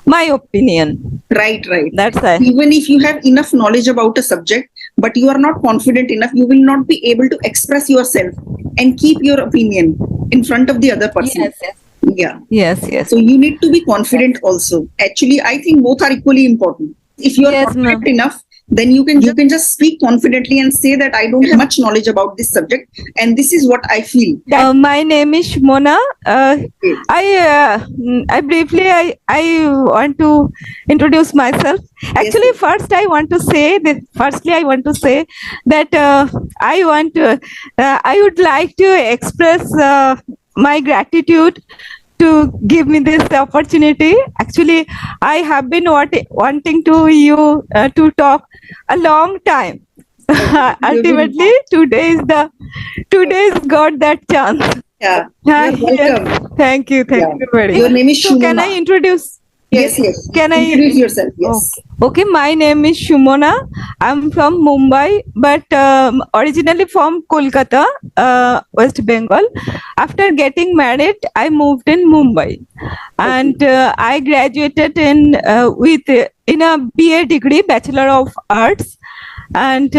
my opinion. Right, right. That's why. Even if you have enough knowledge about a subject, but you are not confident enough, you will not be able to express yourself and keep your opinion in front of the other person. Yes, yes. Yeah. Yes. So you need to be confident also. Actually, I think both are equally important. If you are Yes, confident ma'am. enough, then you can just speak confidently and say that I don't have much knowledge about this subject, and this is what I feel. My name is Shmona. Okay. I briefly I want to introduce myself. Actually, Yes. first I want to say that. Firstly, I want to say that I would like to express my gratitude to give me this opportunity. Actually, I have been wanting to you to talk a long time. Ultimately, today is got that chance. Yeah. Hi, You're welcome. yes. Thank you Yeah. very much. Your name is So can I Shumona. introduce? Yes. Can I Introduce yourself. Yes. Okay, my name is Shumona. I'm from Mumbai, but originally from Kolkata, West Bengal. After getting married, I moved in Mumbai, and I graduated in a BA degree, Bachelor of Arts, and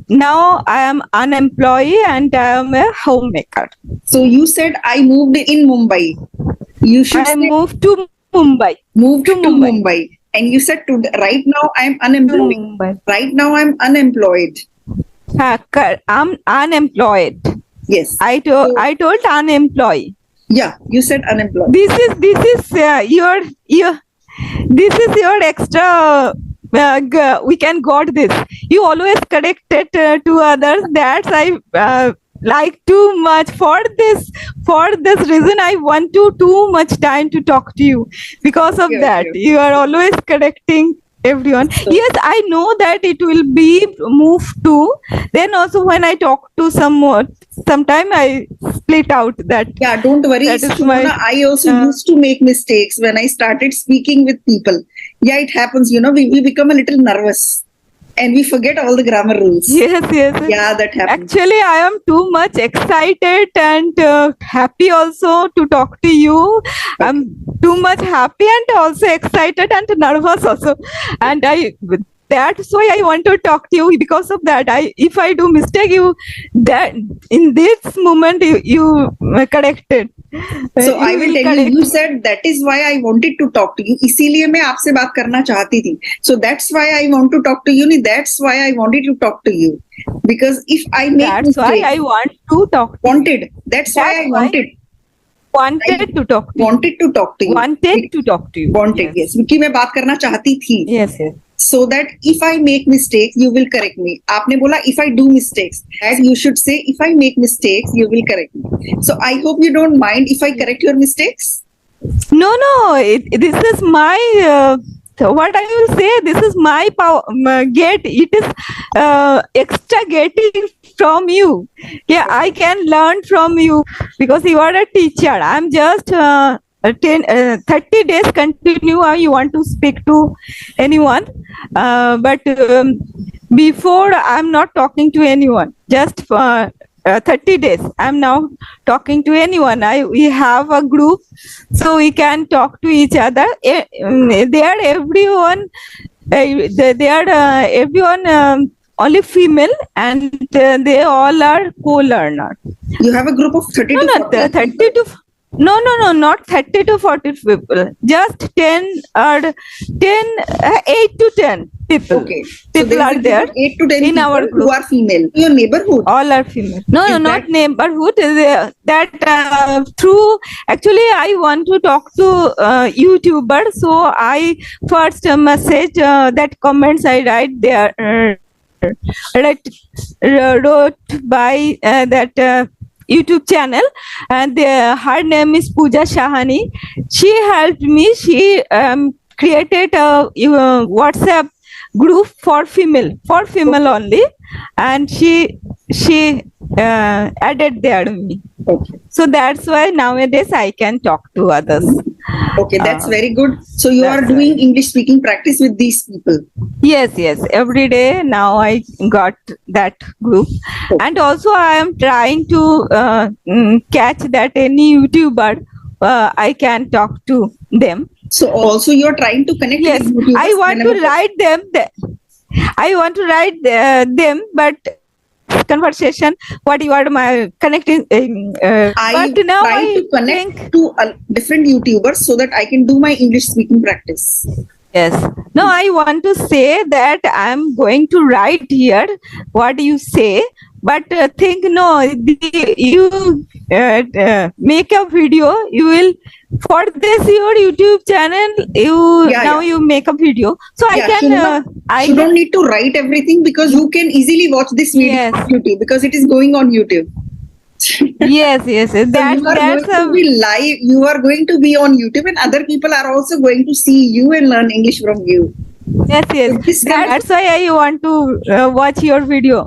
now I am unemployed and I am a homemaker. So you said I moved in Mumbai. You should I say moved to Mumbai. moved to Mumbai. Mumbai. And you said right now I'm unemployed. Mumbai. Right now I'm unemployed. I'm unemployed. Yes. I told unemployed. Yeah, you said unemployed. This is your this is your extra. We can got this. You always connected to others. That's I like too much for this reason. I want to too much time to talk to you because of Okay, that. okay. You are always connecting everyone. Yes, I know that it will be moved to. Then also when I talk to someone, sometime I split out that. Yeah, don't worry. That is Shumona, my- I also used to make mistakes when I started speaking with people. Yeah, it happens. We become a little nervous and we forget all the grammar rules. Yes. Yeah, that happens. Actually, I am too much excited and happy also to talk to you. I'm too much happy and also excited and nervous also. And that's why I want to talk to you because of that. If I do mistake, that in this moment you corrected. So I will will tell you, correct. you said that is why I wanted to talk to you. इसीलिए मैं आपसे बात करना चाहती थी. So that's why I want to talk to you. That's why I wanted to talk to you. Because if I make That's why mistake, I want to talk. wanted. That's why I wanted. Wanted to talk to you. Wanted to talk to you. Wanted to talk to you. Wanted, yes. क्योंकि मैं बात करना चाहती थी. Yes. So that if I make mistakes, you will correct me. आपने बोला if I do mistakes, as you should say if I make mistakes, you will correct me. So I hope you don't mind if I correct your mistakes. No. This is my. What I will say, this is my power. It is extra getting from you. Yeah, I can learn from you because you are a teacher. I'm just 30 days continue. You want to speak to anyone, but before I'm not talking to anyone. Just for 30 days, I'm now talking to anyone. We have a group, so we can talk to each other. They are everyone. They are everyone. Only female, and they all are co-learner. You have a group of 30 to 40 30 to no, not 30 to 40 people. Just 10 or 10, 8 to 10 people. Okay. People are there 8 to 10 in people our who group. are female. Your neighborhood. All are female. No, Is not that- neighborhood. Through actually, I want to talk to YouTuber. So I first message that comments I write there. Wrote by that YouTube channel, and her name is Pooja Shahani. She helped me. She created a WhatsApp group for female only, and she added there me. Okay. So that's why nowadays I can talk to others. Okay, that's very good. So you are that's doing English speaking practice with these people. Yes. Every day now I got that group, and also I am trying to catch that any YouTuber I can talk to them. So also you are trying to connect Yes, with YouTubers I want to whenever write them. I want to write them, but conversation. What you are my connecting? I But now try I to connect think to different YouTubers so that I can do my English speaking practice. yes. No, I want to say that I'm going to write here what you say, but think no. You make a video. You will for this your YouTube channel. You Yeah, now yeah. you make a video, so I Yeah, can. I you can. don't need to write everything because you can easily watch this video Yes. on YouTube because it is going on YouTube. Yes, yes, yes. So That's you are that's going to be live. You are going to be on YouTube, and other people are also going to see you and learn English from you. yes, yes. So this kind of- That's why I want to watch your video.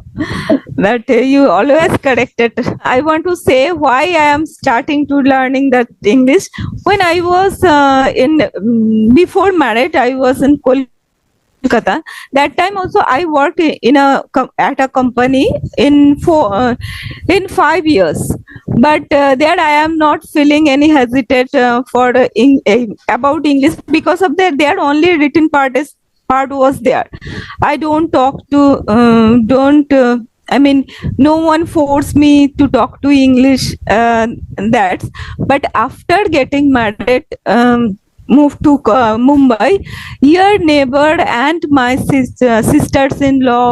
That you always correct it. I want to say why I am starting to learning that English. When I was before marriage, I was in Kolkata. That time also I worked at a company in 5 years. But there I am not feeling any hesitate about English because of that. Their only written part was there. I don't talk to don't. I mean, no one forced me to talk to English. That, but after getting married, moved to Mumbai. Your neighbor and my sisters-in-law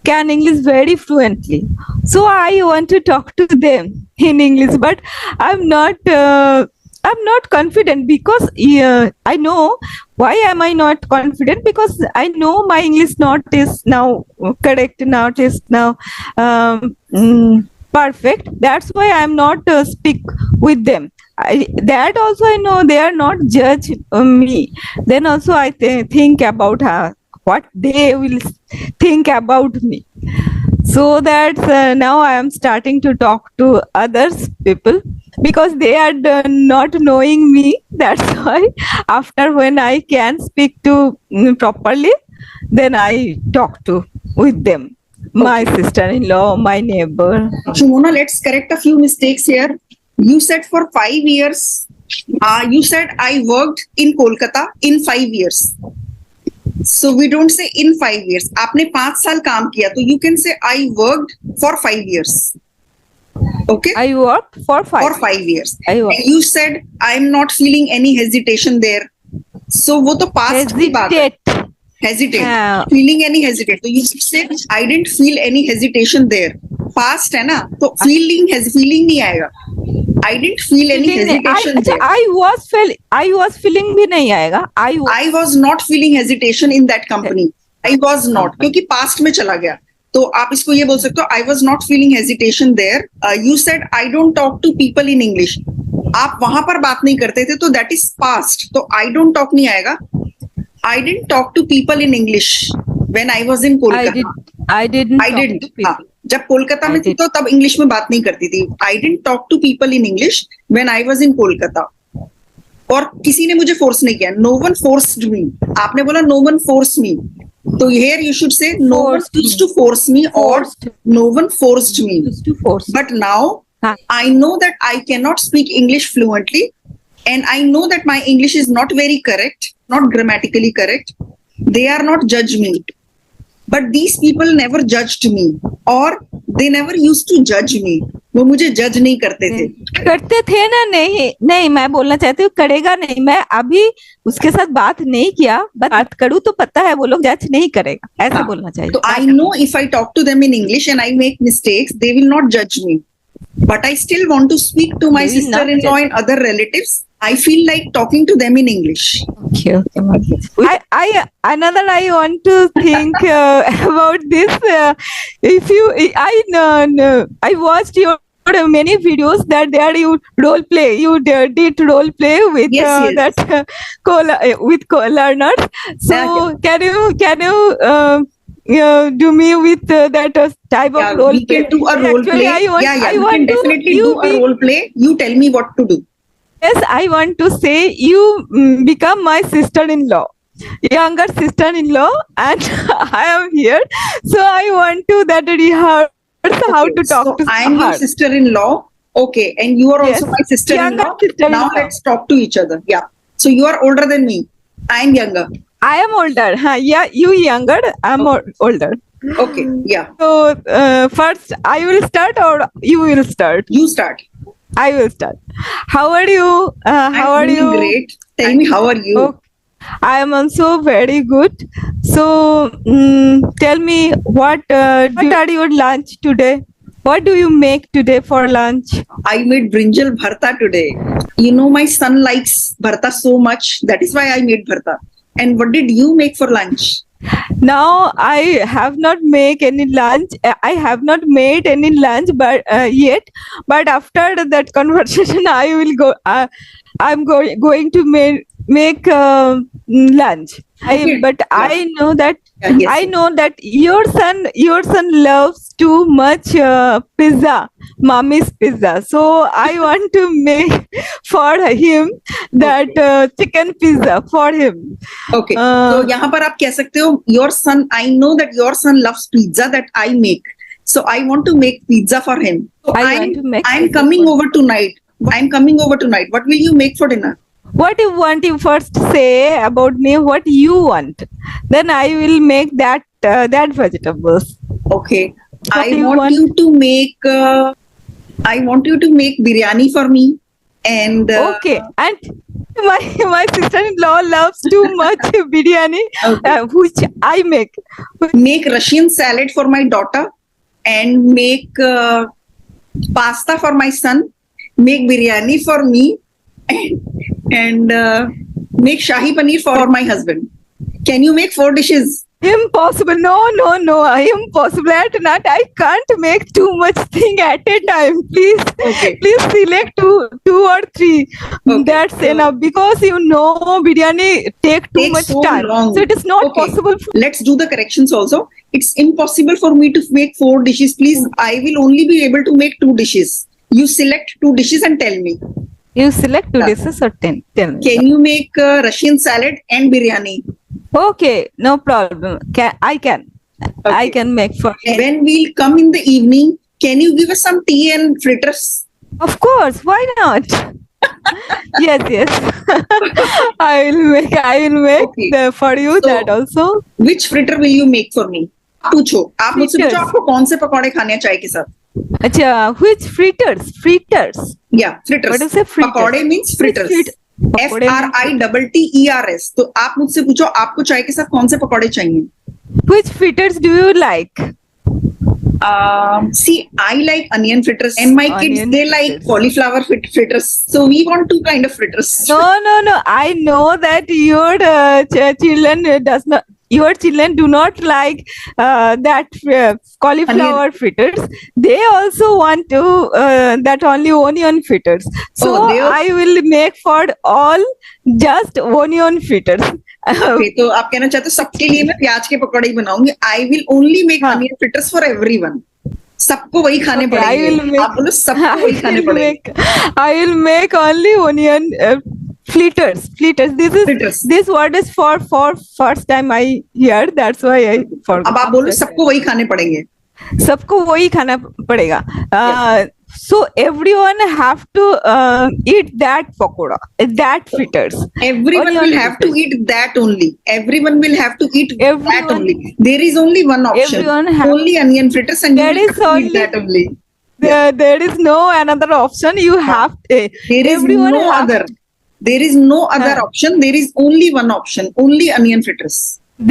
can English very fluently. So I want to talk to them in English, but I'm not. I'm not confident because I know why am I not confident because I know my English not is now correct, not is now perfect. That's why I'm not speak with them. That also I know they are not judge me. Then also I think about what they will think about me. So that now I am starting to talk to others people because they are not knowing me. That's why after when I can speak to properly, then I talk to with them. My sister-in-law, my neighbor. Shumona, let's correct a few mistakes here. You said for 5 years. You said I worked in Kolkata in 5 years. So we don't say in 5 years. आपने 5 साल काम किया तो you can say I worked for 5 years. Okay. I worked for 5 years. I worked. And you said I'm not feeling any hesitation there. So वो तो past की बात है. Hesitate. Feeling any hesitate. So you say I didn't feel any hesitation there. Past है ना तो feeling नहीं आएगा. I didn't feel any hesitation there. I was feeling भी नहीं आएगा. I was not feeling hesitation in that company. I was not क्योंकि past में चला गया. तो आप इसको ये बोल सकते हो I was not feeling hesitation there. You said I don't talk to people in English. आप वहां पर बात नहीं करते थे तो that is past. तो I don't talk नहीं आएगा. I didn't talk to people in English when I was in Kolkata. I didn't. हाँ, जब कोलकाता में थी तो तब इंग्लिश में बात नहीं करती थी. I didn't talk to people in English when I was in Kolkata. और किसी ने मुझे फोर्स नहीं किया. No one forced me. आपने बोला no one forced me. तो here you should say no one used to force me or no one forced me. But now I know that I cannot speak English fluently and I know that my English is not very correct, not grammatically correct. They are not judge me. But these people never judged me or they never used to judge me. वो मुझे जज नहीं करते थे. करते थे ना. नहीं मैं बोलना चाहती हूँ करेगा नहीं. मैं अभी उसके साथ बात नहीं किया. बात करूँ तो पता है वो लोग जज नहीं करेगा. ऐसा बोलना चाहिए. So I know if I talk to them in English and I make mistakes, they will not judge me. But I still want to speak to my sister-in-law and other relatives. I feel like talking to them in English. Okay. I want to think about this. I watched your many videos that there you role play. You did role play with yes. with learners. So can you do me with that type of role we play? Can do a role play. We can definitely do a role play. You tell me what to do. Yes, I want to say you become my sister-in-law, younger sister-in-law, and I am here. So I want to rehearse how to talk to her. I am your sister-in-law. Okay, and you are also my sister-in-law. Now let's talk to each other. Yeah. So you are older than me. I am younger. I am older. Yeah, you younger. I'm older. Okay. Yeah. So first, I will start or you will start. You start. I will start. How are you? How are I'm doing you? great. Tell me, how are you? Okay. I am also very good. So tell me what are your lunch today? What do you make today for lunch? I made brinjal bharta today. You know, my son likes bharta so much. That is why I made bharta. And what did you make for lunch? Now I have not make any lunch. I have not made any lunch, but yet. But after that conversation, I will go. I'm going to make lunch. Okay. But I know that Yes. I know that your son loves too much pizza, mommy's pizza. So I want to make for him that chicken pizza for him. Okay. Uh, So यहाँ पर आप कह सकते हो, your son, I know that your son loves pizza that I make. So I want to make pizza for him. So I want to make I'm pizza coming for- over tonight. I'm coming over tonight. What will you make for dinner? What you want, you first say about me what you want, then I will make that vegetables. Okay. What I do you want want? you to make. I want you to make biryani for me. And Okay, and my sister-in-law loves too much biryani, Okay. which I make. make Russian salad for my daughter, and make pasta for my son. Make biryani for me, and make shahi paneer for my husband. Can you make 4 dishes? Impossible. No. Impossible. At night I can't make too much thing at a time. Please, Okay. please select two or three. Okay. That's So- enough, because biryani take too Takes much so time. long. So it is not Okay. possible. Let's do the corrections also. It's impossible for me to make 4 dishes. Please, I will only be able to make 2 dishes. You select 2 dishes and tell me. You select 2 Yeah. dishes or 10. Can you make Russian salad and biryani? Okay, no problem. I can Okay. make for. When we'll come in the evening, can you give us some tea and fritters? Of course, why not? yes. I will make Okay. for you So- that also. Which fritter will you make for me? पूछो, आप मुझसे पूछो Fritters. आपको कौन से पकौड़े खाने हैं चाय के साथ? Acha, which fritters? Yeah, fritters. What is a fritter? पकौड़े means fritters. पकौड़े FRITTERS. तो आप मुझसे पूछो आपको चाय के साथ कौन से पकौड़े चाहिए? Which fritters do you like? See, I like onion fritters, and my kids Onion they like fritters. cauliflower fritters. So we want 2 kind of fritters. No. I know that your children your children do not like that cauliflower fritters. They also want to that only onion fritters. So Oh, they also- I will make for all just onion fritters. Okay, तो आप कहना चाहते हो सबके लिए मैं प्याज के पकौड़े ही बनाऊंगी. I will only make हाँ. onion fritters for everyone. सबको वही खाने Okay, I will पड़ेंगे. make- आप बोलो सबको वही खाने पड़ेंगे. I will make only onion fritters. Fritters. This word is for first time I hear. That's why I forgot. अब आप बोलो सबको वही खाने पड़ेंगे. सबको वही खाना पड़ेगा. So everyone have to eat that pakoda, that fritters. Everyone Onion will have to fritters. eat that only. Everyone will have to eat that Everyone- only. There is only one option. Everyone have- Only onion fritters, and you There will is have to eat only- that only. There is no another option. You have There is everyone no have- other. There is no other Huh. option. There is only one option. Only onion fritters.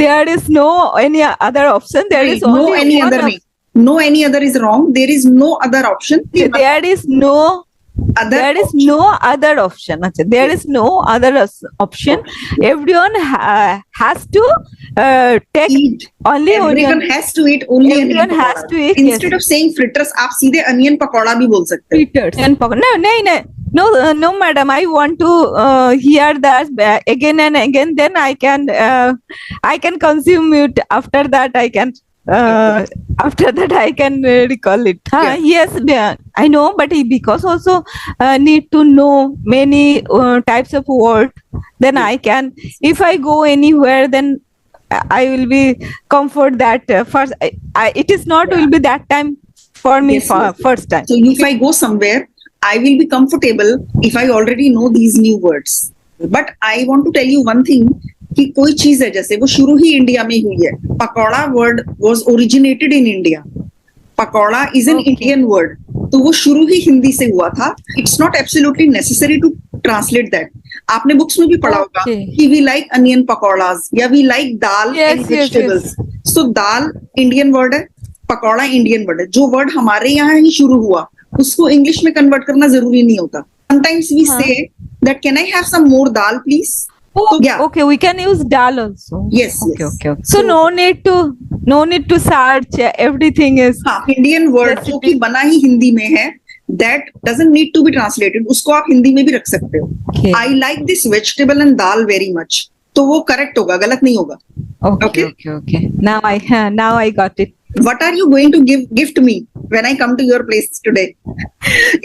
There is no any other option. There is no only any one other. op- Nahi. No any other is wrong. There is no other option. There is no Other there is option. no other option. Acha, there is no other option. Everyone has to take Eat. only Everyone onion has to eat only Everyone onion has pakora. to eat, Instead yes. of saying fritters, आप सीधे onion pakora भी बोल सकते हो. fritters and no madam, I want to hear that again and again, then I can consume it. After that I can recall it. Yes, I know, but because also need to know many types of word, then I can, if I go anywhere, then I will be comfort that first it is not will be that time for me Yes, for yes. first time. So if I go somewhere, I will be comfortable if I already know these new words. But I want to tell you one thing कि कोई चीज है जैसे वो शुरू ही India में हुई है. Pakora word was originated in India. Pakora is an Okay. Indian word. तो वो शुरू ही हिंदी से हुआ था. It's not absolutely necessary to translate that. आपने बुक्स में भी पढ़ा होगा Okay. कि वी लाइक अनियन पकौड़ाज या we like dal Yes, and yes, vegetables. So dal Indian word है, पकौड़ा इंडियन वर्ड है. जो वर्ड हमारे यहाँ ही शुरू हुआ उसको इंग्लिश में कन्वर्ट करना जरूरी नहीं होता. समटाइम्स वी हाँ. Say that can I have some more dal please. Oh, Yeah. okay, we can use dal also. Yes, Okay, yes. okay, okay. So, So- no need to search. Everything is. हाँ, Indian word जो कि बना ही हिंदी में है, that doesn't need to be translated. उसको आप हिंदी में भी रख सकते हो. Okay. I like this vegetable and dal very much. तो वो करेक्ट होगा, गलत नहीं होगा. Okay, Okay. okay, okay. Now I got it. What are you going to gift me when I come to your place today?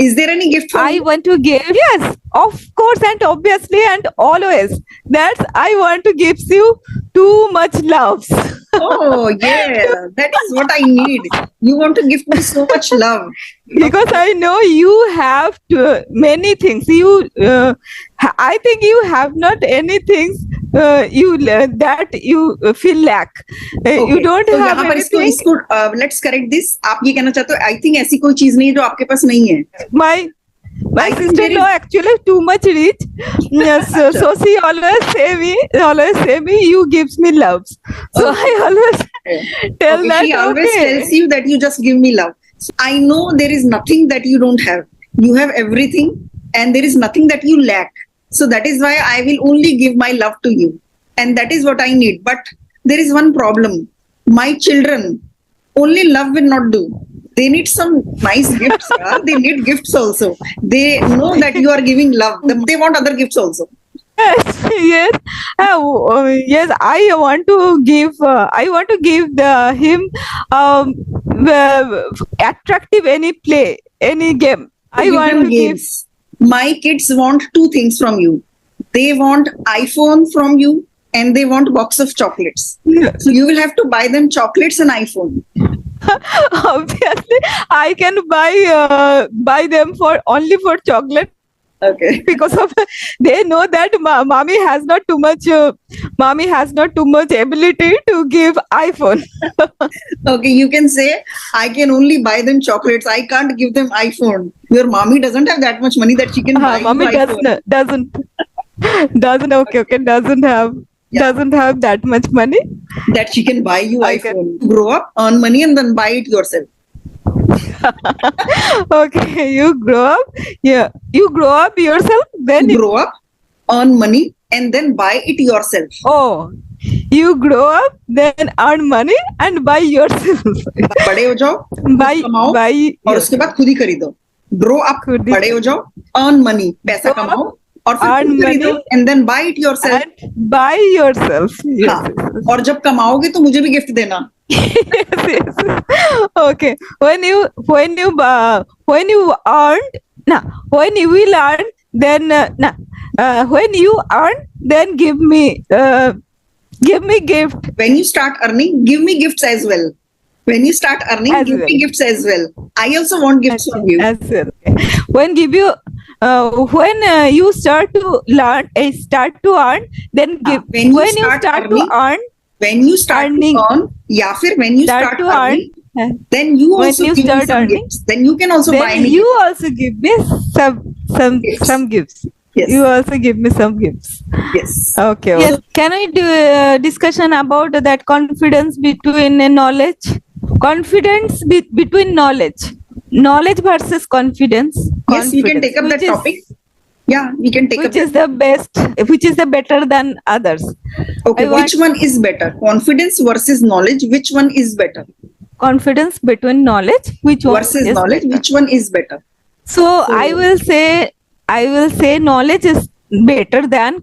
Is there any gift for I me? want to give, yes, of course, and obviously, and always. That's I want to give you too much love. Oh yeah, that is what I need. You want to give me so much love. Because I know you have many things. I think you have not anything that you feel lack. You Okay. don't तो have यहाँ पर इसको anything. इसको let's correct this. आप ये कहना चाहते हो आई थिंक ऐसी कोई चीज नहीं है जो आपके पास नहीं है. My I think sister-in-law there actually too much rich. Yes, so she always say me, you gives me love. So I always tell Okay, that she always okay. tells you that you just give me love. So I know there is nothing that you don't have. You have everything, and there is nothing that you lack. So that is why I will only give my love to you, and that is what I need. But there is one problem. My children only love will not do. They need some nice gifts. Yeah? They need gifts also. They know that you are giving love. They want other gifts also. Yes, yes. I want to give. I want to give him attractive any play, any game. I Give want them to give. games. My kids want two things from you. They want iPhone from you, and they want box of chocolates. So you will have to buy them chocolates and iPhone. Obviously, I can buy them for only for chocolate. Okay. Because of they know that mommy has not too much ability to give iPhone. Okay, you can say I can only buy them chocolates. I can't give them iPhone. Your mommy doesn't have that much money that she can buy you Mommy iPhone. doesn't okay doesn't have that much money. That she can buy you I iPhone. Grow up, earn money, and then buy it yourself. Okay, you grow up yourself, then Grow up, earn money, and then buy it yourself. you grow up, then earn money and buy yourself. बड़े हो जाओ, buy कमाओ, buy और उसके बाद खुद ही खरीदो. Grow up, खुद ही- बड़े हो जाओ, earn money, पैसा Grow up, कमाओ, और फिर earn खुद खरीदो, money, and then buy it yourself. and buy yourself. Yes, हाँ, yes. और जब कमाओगे तो मुझे भी गिफ्ट देना. Yes. Okay. When you earned, when you will earn, then when you earn, then give me gift. When you start earning, give me gifts as well. When you start earning, As give me well. gifts as well. I also want gifts from you. As well. When give you when you start to learn, start to earn, then give. when you When you start start to earning, earn, When you start Earning. to earn, या फिर when you start start to earn, earning, then you when also you give me start some earning, gifts. Then you can also buy then me. you also give me Gifts. some gifts. Yes. You also give me some gifts. Yes. Okay. Yes. Can we do discussion about that confidence between knowledge? Confidence between knowledge versus confidence. Yes, we can take up that Which is- topic. Yeah, we can take up. Which is the best? Which is the better than others? Okay, I want- which one is better? Confidence versus knowledge. Which one is better? Confidence between knowledge. Which one Versus is knowledge. better? Which one is better? So I will say knowledge is better than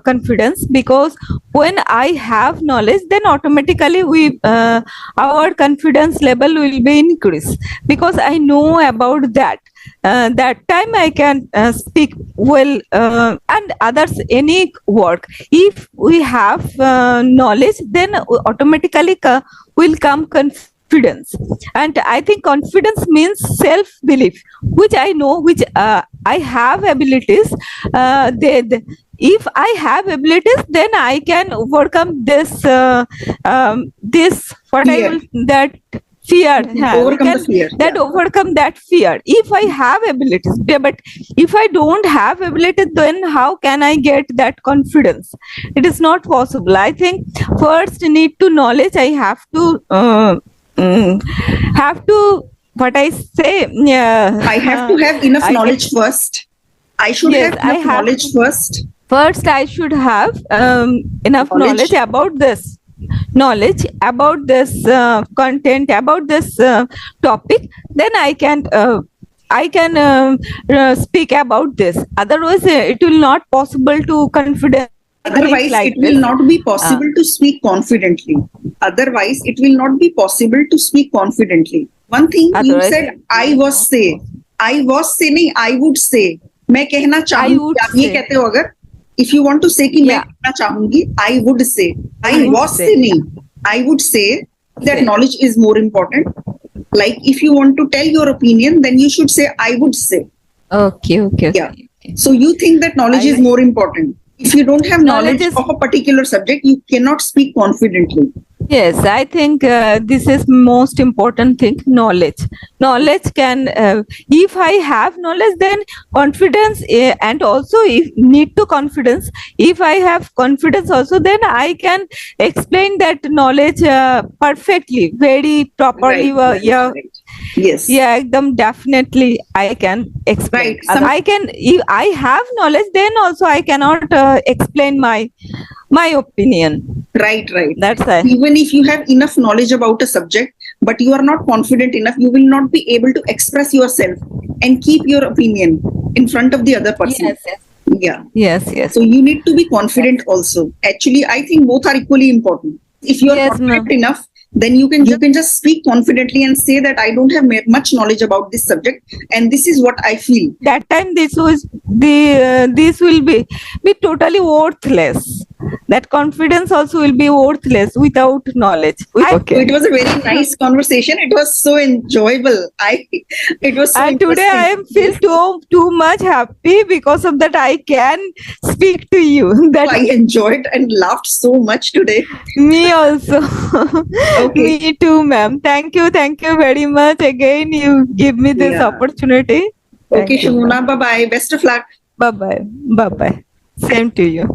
confidence, because when I have knowledge, then automatically our confidence level will be increased, because I know about that. That time I can speak well, and others any work. If we have knowledge, then automatically will come confidence. And I think confidence means self belief, which I know, which I have abilities. If I have abilities, then I can overcome this this what I Fear. will that fear. Overcome the fear. That overcome that fear if I have abilities. But if I don't have abilities, then how can I get that confidence? It is not possible. I think first need to knowledge. I have to what I say. I have to have enough I knowledge first. I should Yes, have I enough have knowledge first. First, I should have enough Knowledge. knowledge about this. Knowledge about this content, about this topic. Then I can speak about this. Otherwise, it will not possible to confident. Otherwise, like it will this. not be possible to speak confidently. Otherwise, it will not be possible to speak confidently. One thing you Otherwise- said, I was say. I was say नहीं, I would say. मैं कहना would चाहूंगी. आप ये say. कहते हो अगर if you want to say कि मैं Yeah. कहना चाहूंगी, I would say. I I would was say. say नहीं. I would say that Say. knowledge is more important. Like if you want to tell your opinion, then you should say I would say. Okay. Yeah. So you think that knowledge I is like- more important. If you don't have Knowledge knowledge is- of a particular subject, you cannot speak confidently. Yes, I think this is most important thing. Knowledge can, if I have knowledge, then confidence, and also if need to confidence. If I have confidence also, then I can explain that knowledge perfectly, very properly. Right. Yes. Yeah, ekdam definitely I can explain. Right. Some- I can. If I have knowledge, then also I cannot explain my opinion. Right. That's why. Even if you have enough knowledge about a subject, but you are not confident enough, you will not be able to express yourself and keep your opinion in front of the other person. Yeah. Yes. So you need to be confident also. Actually, I think both are equally important. If you are Yes, confident ma'am. enough, then you can just speak confidently and say that I don't have much knowledge about this subject, and this is what I feel. That time this will be totally worthless. That confidence also will be worthless without knowledge. It was a very nice conversation. It was so enjoyable. It was so And today I am feel too much happy because of that I can speak to you. That I enjoyed and laughed so much today. me also. Okay. Me too, ma'am. Thank you very much. Again, you give me this Yeah. opportunity. Okay, Shamuna, bye bye. Best of luck. Bye bye. Same to you.